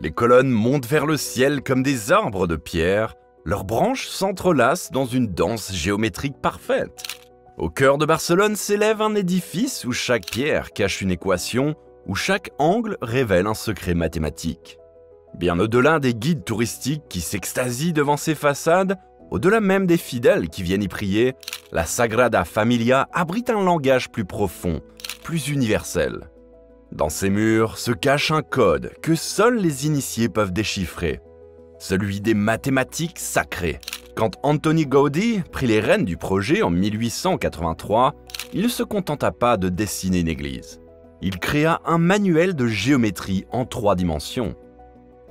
Les colonnes montent vers le ciel comme des arbres de pierre, leurs branches s'entrelacent dans une danse géométrique parfaite. Au cœur de Barcelone s'élève un édifice où chaque pierre cache une équation, où chaque angle révèle un secret mathématique. Bien au-delà des guides touristiques qui s'extasient devant ces façades, au-delà même des fidèles qui viennent y prier, la Sagrada Familia abrite un langage plus profond, plus universel. Dans ces murs se cache un code que seuls les initiés peuvent déchiffrer, celui des mathématiques sacrées. Quand Antoni Gaudí prit les rênes du projet en 1883, il ne se contenta pas de dessiner une église. Il créa un manuel de géométrie en 3 dimensions.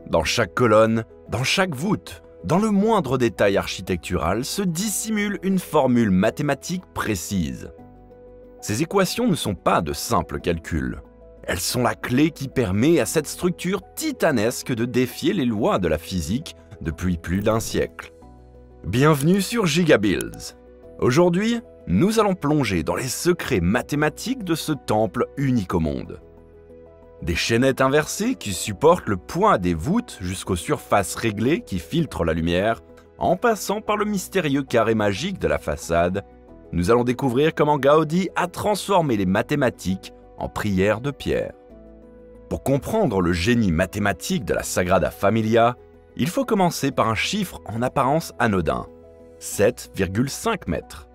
Dans chaque colonne, dans chaque voûte, dans le moindre détail architectural se dissimule une formule mathématique précise. Ces équations ne sont pas de simples calculs. Elles sont la clé qui permet à cette structure titanesque de défier les lois de la physique depuis plus d'1 siècle. Bienvenue sur GigaBuilds. Aujourd'hui, nous allons plonger dans les secrets mathématiques de ce temple unique au monde. Des chaînettes inversées qui supportent le poids des voûtes jusqu'aux surfaces réglées qui filtrent la lumière, en passant par le mystérieux carré magique de la façade, nous allons découvrir comment Gaudí a transformé les mathématiques en prières de pierre. Pour comprendre le génie mathématique de la Sagrada Familia, il faut commencer par un chiffre en apparence anodin, 7,5 mètres.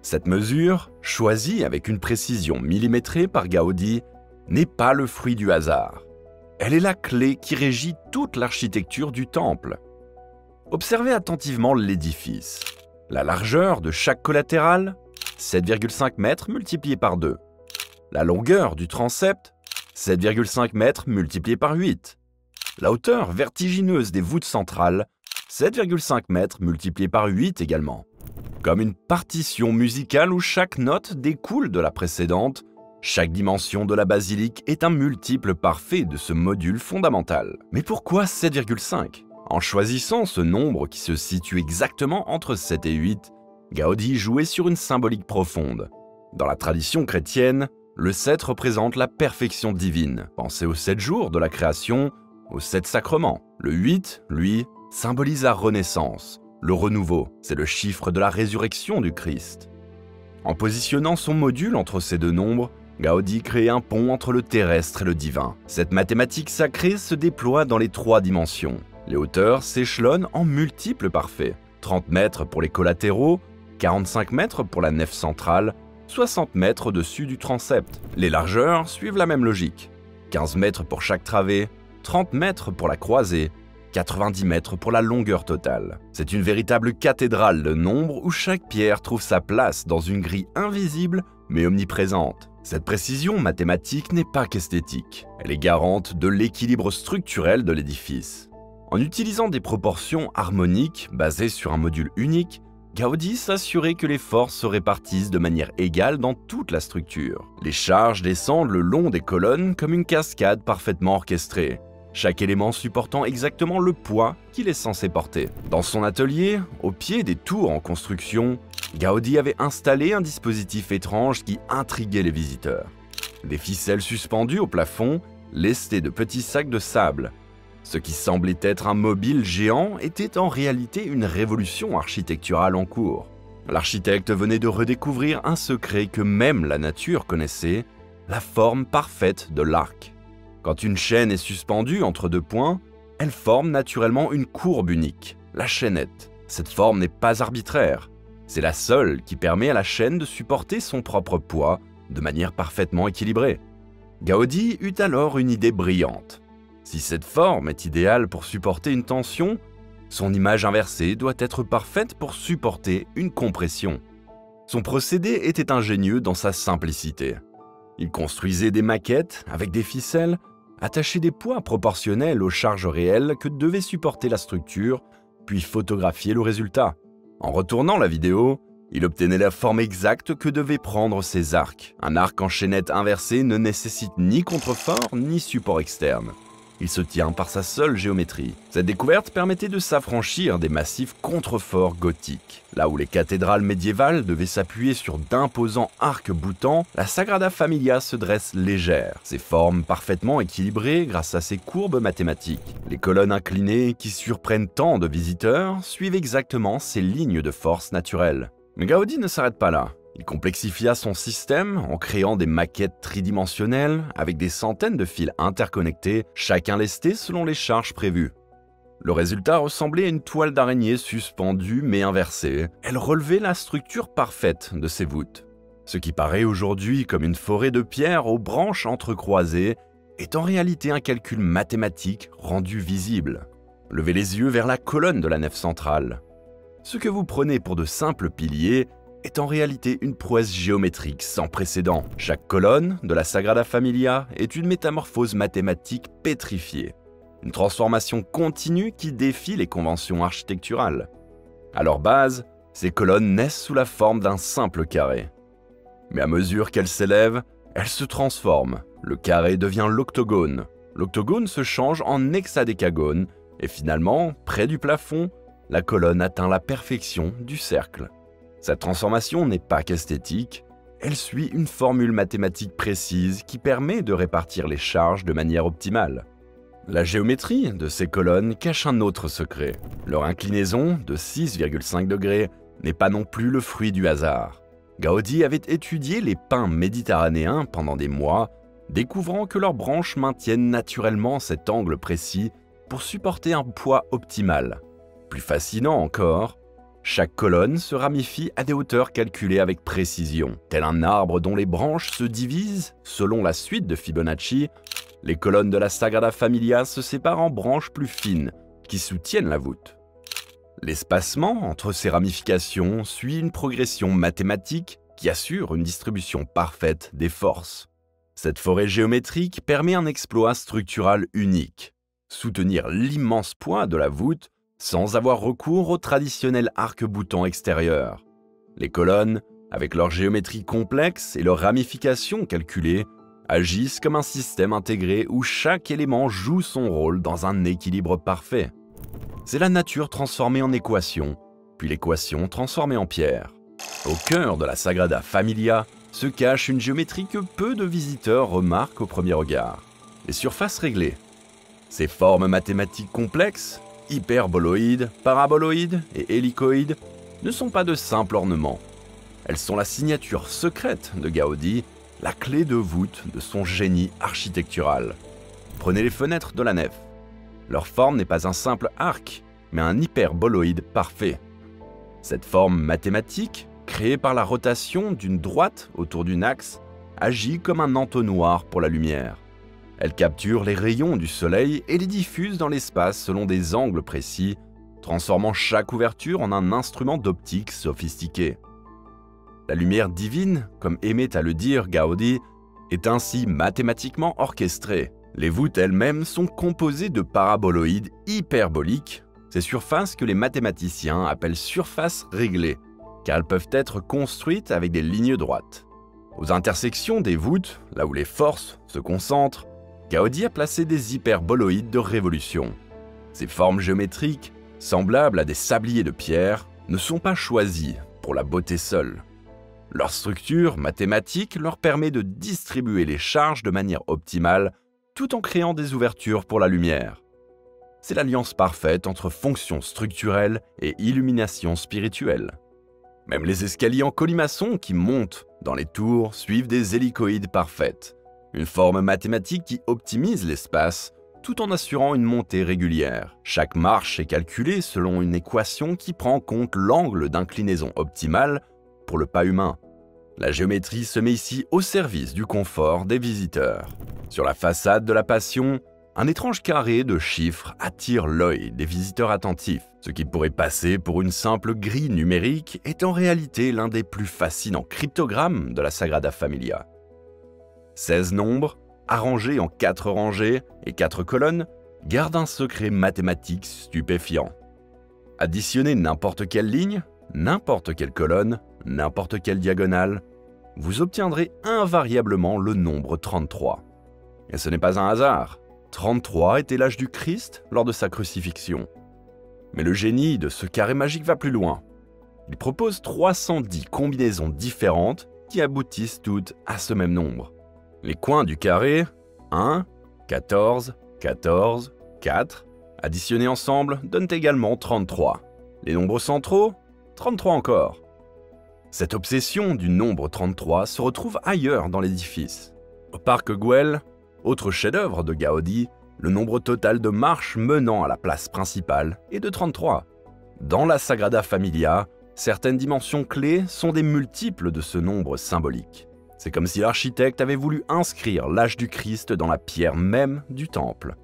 Cette mesure, choisie avec une précision millimétrée par Gaudí, n'est pas le fruit du hasard. Elle est la clé qui régit toute l'architecture du temple. Observez attentivement l'édifice. La largeur de chaque collatéral, 7,5 mètres multiplié par 2. La longueur du transept, 7,5 mètres multiplié par 8. La hauteur vertigineuse des voûtes centrales, 7,5 mètres multiplié par 8 également. Comme une partition musicale où chaque note découle de la précédente, chaque dimension de la basilique est un multiple parfait de ce module fondamental. Mais pourquoi 7,5 ? En choisissant ce nombre qui se situe exactement entre 7 et 8, Gaudí jouait sur une symbolique profonde. Dans la tradition chrétienne, le 7 représente la perfection divine. Pensez aux 7 jours de la création, aux 7 sacrements. Le 8, lui, symbolise la renaissance, le renouveau. C'est le chiffre de la résurrection du Christ. En positionnant son module entre ces 2 nombres, Gaudí crée un pont entre le terrestre et le divin. Cette mathématique sacrée se déploie dans les 3 dimensions. Les hauteurs s'échelonnent en multiples parfaits. 30 mètres pour les collatéraux, 45 mètres pour la nef centrale, 60 mètres au-dessus du transept. Les largeurs suivent la même logique. 15 mètres pour chaque travée, 30 mètres pour la croisée, 90 mètres pour la longueur totale. C'est une véritable cathédrale de nombres où chaque pierre trouve sa place dans une grille invisible mais omniprésente. Cette précision mathématique n'est pas qu'esthétique. Elle est garante de l'équilibre structurel de l'édifice. En utilisant des proportions harmoniques basées sur un module unique, Gaudí s'assurait que les forces se répartissent de manière égale dans toute la structure. Les charges descendent le long des colonnes comme une cascade parfaitement orchestrée, chaque élément supportant exactement le poids qu'il est censé porter. Dans son atelier, au pied des tours en construction, Gaudí avait installé un dispositif étrange qui intriguait les visiteurs. Des ficelles suspendues au plafond, lestées de petits sacs de sable. Ce qui semblait être un mobile géant était en réalité une révolution architecturale en cours. L'architecte venait de redécouvrir un secret que même la nature connaissait, la forme parfaite de l'arc. Quand une chaîne est suspendue entre 2 points, elle forme naturellement une courbe unique, la chaînette. Cette forme n'est pas arbitraire. C'est la seule qui permet à la chaîne de supporter son propre poids de manière parfaitement équilibrée. Gaudí eut alors une idée brillante. Si cette forme est idéale pour supporter une tension, son image inversée doit être parfaite pour supporter une compression. Son procédé était ingénieux dans sa simplicité. Il construisait des maquettes avec des ficelles, attachait des poids proportionnels aux charges réelles que devait supporter la structure, puis photographier le résultat. En retournant la vidéo, il obtenait la forme exacte que devaient prendre ses arcs. Un arc en chaînette inversée ne nécessite ni contrefort ni support externe. il se tient par sa seule géométrie. Cette découverte permettait de s'affranchir des massifs contreforts gothiques. Là où les cathédrales médiévales devaient s'appuyer sur d'imposants arcs-boutants, la Sagrada Familia se dresse légère, ses formes parfaitement équilibrées grâce à ses courbes mathématiques. Les colonnes inclinées, qui surprennent tant de visiteurs, suivent exactement ces lignes de force naturelles. Mais Gaudi ne s'arrête pas là. Il complexifia son système en créant des maquettes tridimensionnelles avec des centaines de fils interconnectés, chacun lesté selon les charges prévues. Le résultat ressemblait à une toile d'araignée suspendue mais inversée. Elle relevait la structure parfaite de ses voûtes. Ce qui paraît aujourd'hui comme une forêt de pierres aux branches entrecroisées est en réalité un calcul mathématique rendu visible. Levez les yeux vers la colonne de la nef centrale. Ce que vous prenez pour de simples piliers est en réalité une prouesse géométrique sans précédent. Chaque colonne de la Sagrada Familia est une métamorphose mathématique pétrifiée. Une transformation continue qui défie les conventions architecturales. À leur base, ces colonnes naissent sous la forme d'un simple carré. Mais à mesure qu'elles s'élèvent, elles se transforment. Le carré devient l'octogone. L'octogone se change en hexadécagone et finalement, près du plafond, la colonne atteint la perfection du cercle. Cette transformation n'est pas qu'esthétique, elle suit une formule mathématique précise qui permet de répartir les charges de manière optimale. La géométrie de ces colonnes cache un autre secret. Leur inclinaison de 6,5 degrés n'est pas non plus le fruit du hasard. Gaudi avait étudié les pins méditerranéens pendant des mois, découvrant que leurs branches maintiennent naturellement cet angle précis pour supporter un poids optimal. Plus fascinant encore, chaque colonne se ramifie à des hauteurs calculées avec précision. Tel un arbre dont les branches se divisent selon la suite de Fibonacci, les colonnes de la Sagrada Familia se séparent en branches plus fines qui soutiennent la voûte. L'espacement entre ces ramifications suit une progression mathématique qui assure une distribution parfaite des forces. Cette forêt géométrique permet un exploit structural unique, soutenir l'immense poids de la voûte sans avoir recours au traditionnel arc-boutant extérieur. Les colonnes, avec leur géométrie complexe et leurs ramifications calculées, agissent comme un système intégré où chaque élément joue son rôle dans un équilibre parfait. C'est la nature transformée en équation, puis l'équation transformée en pierre. Au cœur de la Sagrada Familia se cache une géométrie que peu de visiteurs remarquent au premier regard. Les surfaces réglées. Ces formes mathématiques complexes, hyperboloïdes, paraboloïdes et hélicoïdes, ne sont pas de simples ornements. Elles sont la signature secrète de Gaudi, la clé de voûte de son génie architectural. Prenez les fenêtres de la nef. Leur forme n'est pas un simple arc, mais un hyperboloïde parfait. Cette forme mathématique, créée par la rotation d'une droite autour d'une axe, agit comme un entonnoir pour la lumière. Elle capture les rayons du soleil et les diffuse dans l'espace selon des angles précis, transformant chaque ouverture en un instrument d'optique sophistiqué. La lumière divine, comme aimait à le dire Gaudi, est ainsi mathématiquement orchestrée. Les voûtes elles-mêmes sont composées de paraboloïdes hyperboliques, ces surfaces que les mathématiciens appellent surfaces réglées, car elles peuvent être construites avec des lignes droites. Aux intersections des voûtes, là où les forces se concentrent, Gaudi a placé des hyperboloïdes de révolution. Ces formes géométriques, semblables à des sabliers de pierre, ne sont pas choisies pour la beauté seule. Leur structure mathématique leur permet de distribuer les charges de manière optimale tout en créant des ouvertures pour la lumière. C'est l'alliance parfaite entre fonction structurelle et illumination spirituelle. Même les escaliers en colimaçon qui montent dans les tours suivent des hélicoïdes parfaites, une forme mathématique qui optimise l'espace tout en assurant une montée régulière. Chaque marche est calculée selon une équation qui prend en compte l'angle d'inclinaison optimal pour le pas humain. La géométrie se met ici au service du confort des visiteurs. Sur la façade de la Passion, un étrange carré de chiffres attire l'œil des visiteurs attentifs. Ce qui pourrait passer pour une simple grille numérique est en réalité l'un des plus fascinants cryptogrammes de la Sagrada Familia. 16 nombres, arrangés en 4 rangées et 4 colonnes, gardent un secret mathématique stupéfiant. Additionnez n'importe quelle ligne, n'importe quelle colonne, n'importe quelle diagonale, vous obtiendrez invariablement le nombre 33. Et ce n'est pas un hasard. 33 était l'âge du Christ lors de sa crucifixion. Mais le génie de ce carré magique va plus loin. Il propose 310 combinaisons différentes qui aboutissent toutes à ce même nombre. Les coins du carré, 1, 14, 14, 4, additionnés ensemble donnent également 33. Les nombres centraux, 33 encore. Cette obsession du nombre 33 se retrouve ailleurs dans l'édifice. Au parc Güell, autre chef-d'œuvre de Gaudi, le nombre total de marches menant à la place principale est de 33. Dans la Sagrada Familia, certaines dimensions clés sont des multiples de ce nombre symbolique. C'est comme si l'architecte avait voulu inscrire l'âge du Christ dans la pierre même du temple.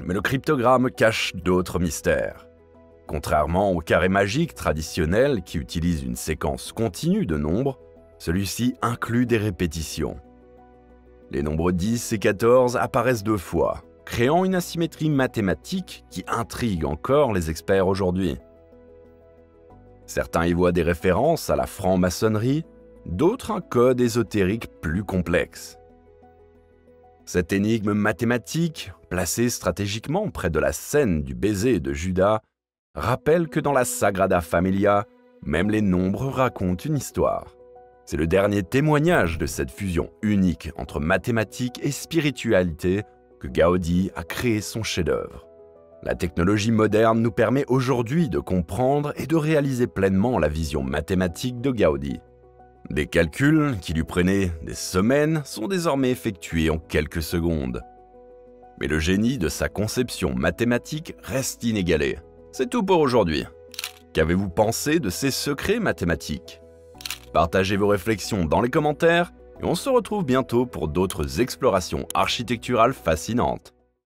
Mais le cryptogramme cache d'autres mystères. Contrairement au carré magique traditionnel qui utilise une séquence continue de nombres, celui-ci inclut des répétitions. Les nombres 10 et 14 apparaissent 2 fois, créant une asymétrie mathématique qui intrigue encore les experts aujourd'hui. Certains y voient des références à la franc-maçonnerie, d'autres un code ésotérique plus complexe. Cette énigme mathématique, placée stratégiquement près de la scène du baiser de Judas, rappelle que dans la Sagrada Familia, même les nombres racontent une histoire. C'est le dernier témoignage de cette fusion unique entre mathématiques et spiritualité que Gaudi a créé son chef-d'œuvre. La technologie moderne nous permet aujourd'hui de comprendre et de réaliser pleinement la vision mathématique de Gaudi. Des calculs qui lui prenaient des semaines sont désormais effectués en quelques secondes. Mais le génie de sa conception mathématique reste inégalé. C'est tout pour aujourd'hui. Qu'avez-vous pensé de ces secrets mathématiques? Partagez vos réflexions dans les commentaires et on se retrouve bientôt pour d'autres explorations architecturales fascinantes.